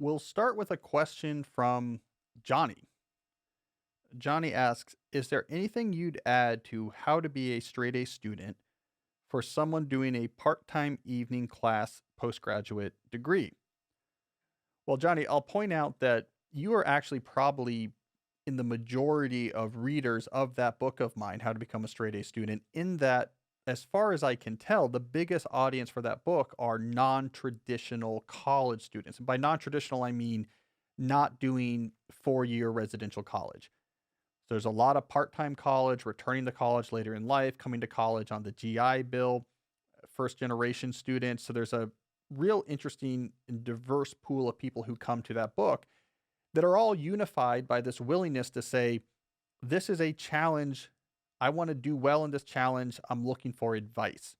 We'll start with a question from Johnny. Johnny asks, is there anything you'd add to how to be a straight A student for someone doing a part time evening class postgraduate degree? Well, Johnny, I'll point out that you are actually probably in the majority of readers of that book of mine, How to Become a Straight A Student, in that, as far as I can tell, the biggest audience for that book are non traditional college students. And by non traditional, I mean not doing 4 year residential college. There's a lot of part time college, returning to college later in life, coming to college on the GI Bill, first generation students. So there's a real interesting and diverse pool of people who come to that book that are all unified by this willingness to say, this is a challenge. I want to do well in this challenge. I'm looking for advice.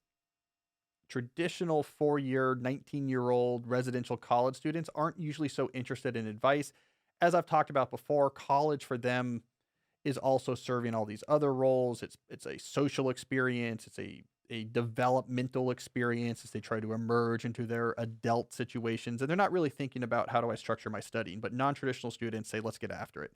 Traditional 4 year, 19-year-old residential college students aren't usually so interested in advice. As I've talked about before, college for them is also serving all these other roles. It's a social experience. It's a developmental experience as they try to emerge into their adult situations. And they're not really thinking about how do I structure my studying. But non-traditional students say, let's get after it.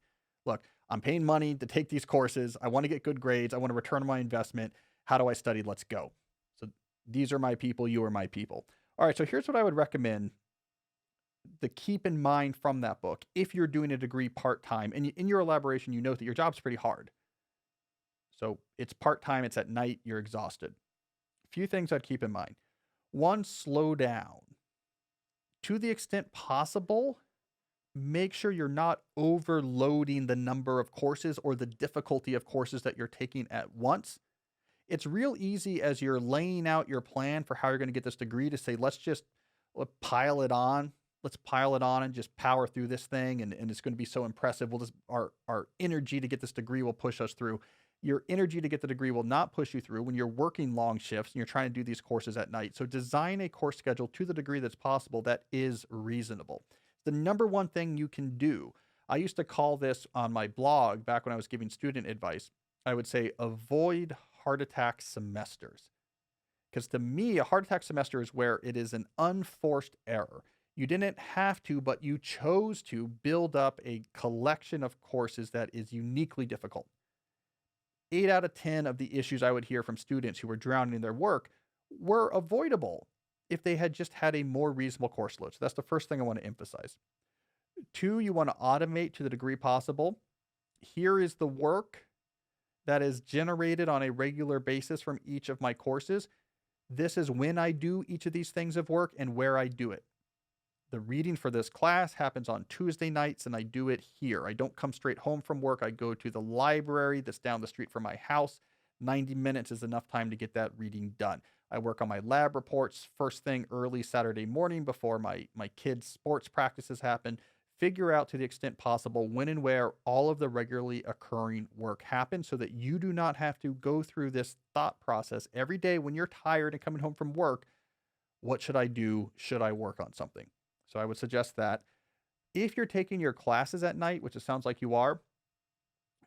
Look, I'm paying money to take these courses. I want to get good grades. I want to return on my investment. How do I study? Let's go. So these are my people. You are my people. All right. So here's what I would recommend to keep in mind from that book if you're doing a degree part time. And in your elaboration, you note that your job's pretty hard. So it's part time, it's at night, you're exhausted. A few things I'd keep in mind. One, slow down. To the extent possible, make sure you're not overloading the number of courses or the difficulty of courses that you're taking at once. It's real easy as you're laying out your plan for how you're going to get this degree to say, let's just pile it on. Let's pile it on and just power through this thing. And it's going to be so impressive. We'll just, our energy to get this degree will push us through. Your energy to get the degree will not push you through when you're working long shifts and you're trying to do these courses at night. So design a course schedule to the degree that's possible that is reasonable. The number one thing you can do, I used to call this on my blog back when I was giving student advice. I would say avoid heart attack semesters. Because to me, a heart attack semester is where it is an unforced error. You didn't have to, but you chose to build up a collection of courses that is uniquely difficult. 8 out of 10 of the issues I would hear from students who were drowning in their work were avoidable if they had just had a more reasonable course load. So that's the first thing I want to emphasize. Two, you want to automate to the degree possible. Here is the work that is generated on a regular basis from each of my courses. This is when I do each of these things of work and where I do it. The reading for this class happens on Tuesday nights, and I do it here. I don't come straight home from work. I go to the library that's down the street from my house. 90 minutes is enough time to get that reading done. I work on my lab reports first thing early Saturday morning before my kids' sports practices happen. Figure out to the extent possible when and where all of the regularly occurring work happens so that you do not have to go through this thought process every day when you're tired and coming home from work. What should I do? Should I work on something? So I would suggest that. If you're taking your classes at night, which it sounds like you are,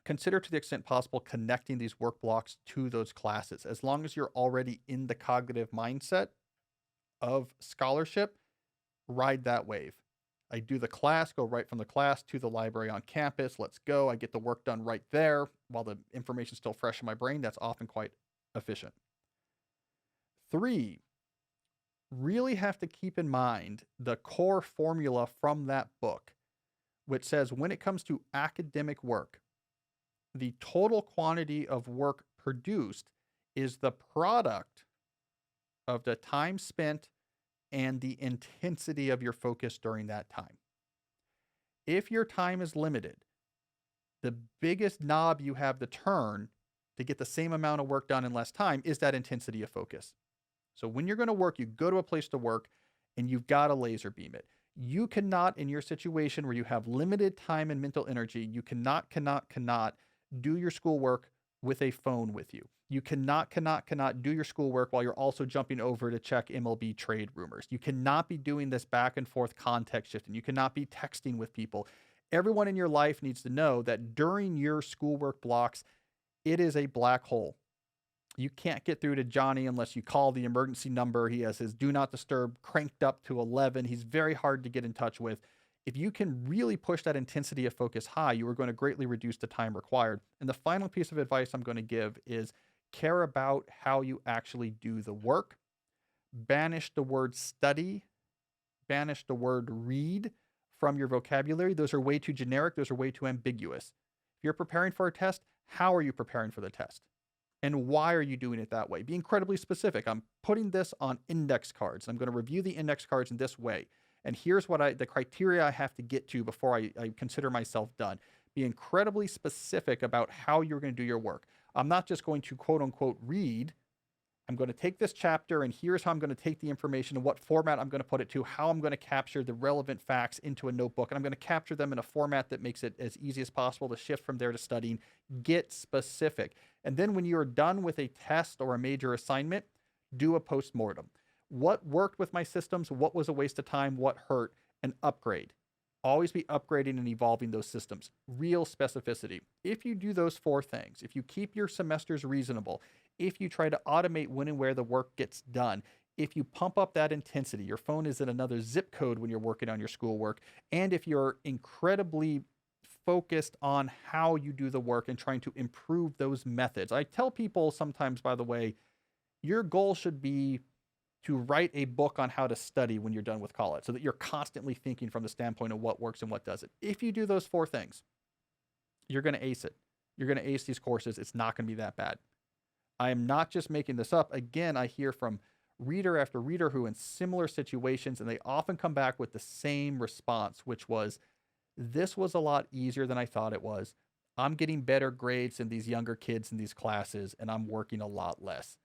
consider to the extent possible connecting these work blocks to those classes. As long as you're already in the cognitive mindset of scholarship, ride that wave. I do the class, go right from the class to the library on campus. Let's go. I get the work done right there while the information's still fresh in my brain. That's often quite efficient. Three, really have to keep in mind the core formula from that book, which says when it comes to academic work, the total quantity of work produced is the product of the time spent and the intensity of your focus during that time. If your time is limited, the biggest knob you have to turn to get the same amount of work done in less time is that intensity of focus. So when you're going to work, you go to a place to work and you've got to laser beam it. You cannot, in your situation where you have limited time and mental energy, you cannot do your schoolwork with a phone with you. You cannot do your schoolwork while you're also jumping over to check MLB trade rumors. You cannot be doing this back and forth context shifting. You cannot be texting with people. Everyone in your life needs to know that during your schoolwork blocks, it is a black hole. You can't get through to Johnny unless you call the emergency number. He has his do not disturb cranked up to 11. He's very hard to get in touch with. If you can really push that intensity of focus high, you are going to greatly reduce the time required. And the final piece of advice I'm going to give is care about how you actually do the work. Banish the word study, banish the word read from your vocabulary. Those are way too generic, those are way too ambiguous. If you're preparing for a test, how are you preparing for the test? And why are you doing it that way? Be incredibly specific. I'm putting this on index cards. I'm going to review the index cards in this way. And here's the criteria I have to get to before I consider myself done. Be incredibly specific about how you're going to do your work. I'm not just going to quote unquote read. I'm going to take this chapter and here's how I'm going to take the information and what format I'm going to put it to, how I'm going to capture the relevant facts into a notebook. And I'm going to capture them in a format that makes it as easy as possible to shift from there to studying. Get specific. And then when you're done with a test or a major assignment, do a postmortem. What worked with my systems? What was a waste of time? What hurt? And upgrade. Always be upgrading and evolving those systems. Real specificity. If you do those four things, if you keep your semesters reasonable, if you try to automate when and where the work gets done, if you pump up that intensity, your phone is in another zip code when you're working on your schoolwork, and if you're incredibly focused on how you do the work and trying to improve those methods. I tell people sometimes, by the way, your goal should be to write a book on how to study when you're done with college so that you're constantly thinking from the standpoint of what works and what doesn't. If you do those four things, you're going to ace it. You're going to ace these courses. It's not going to be that bad. I am not just making this up. Again, I hear from reader after reader who in similar situations, and they often come back with the same response, which was, this was a lot easier than I thought it was. I'm getting better grades than these younger kids in these classes, and I'm working a lot less.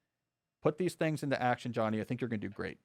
Put these things into action, Johnny. I think you're going to do great.